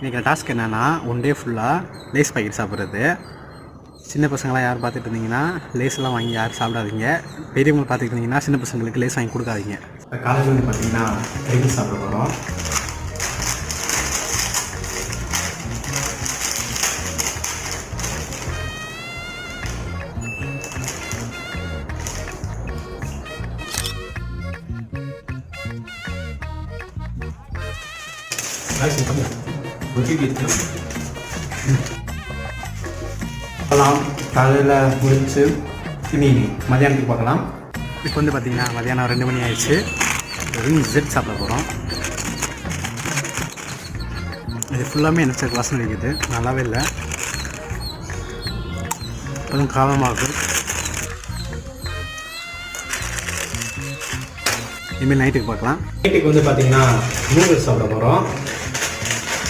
இன்றைக்கி டாஸ்க் என்னென்னா one day ஃபுல்லாக லேஸ் பாக்கெட் சாப்பிட்றது. சின்ன பசங்களாம் யார் பார்த்துட்டு இருந்தீங்கன்னா லேஸ்லாம் வாங்கி யாரும் சாப்பிடாதீங்க. பெரியவங்க பார்த்துட்டு இருந்தீங்கன்னா சின்ன பசங்களுக்கு லேஸ் வாங்கி கொடுக்காதீங்க. இப்போ காலையில் வந்து பார்த்தீங்கன்னா ரைஸ் சாப்பிட போகிறோம். பார்க்கலாம் காலையில் முடிச்சு இனி மதியானத்துக்கு பார்க்கலாம். இப்போ வந்து பார்த்திங்கன்னா மதியானம் 2 மணி ஆயிடுச்சு. ரிங் ஜெட் சாப்பிட போகிறோம். இது ஃபுல்லாமே எனக்கு வாசனை இருக்குது, நல்லாவே இல்லை. அதுவும் காலமாகும். இனிமேல் நைட்டுக்கு பார்க்கலாம். நைட்டுக்கு வந்து பார்த்திங்கன்னா நூடுல்ஸ் சாப்பிட போகிறோம்.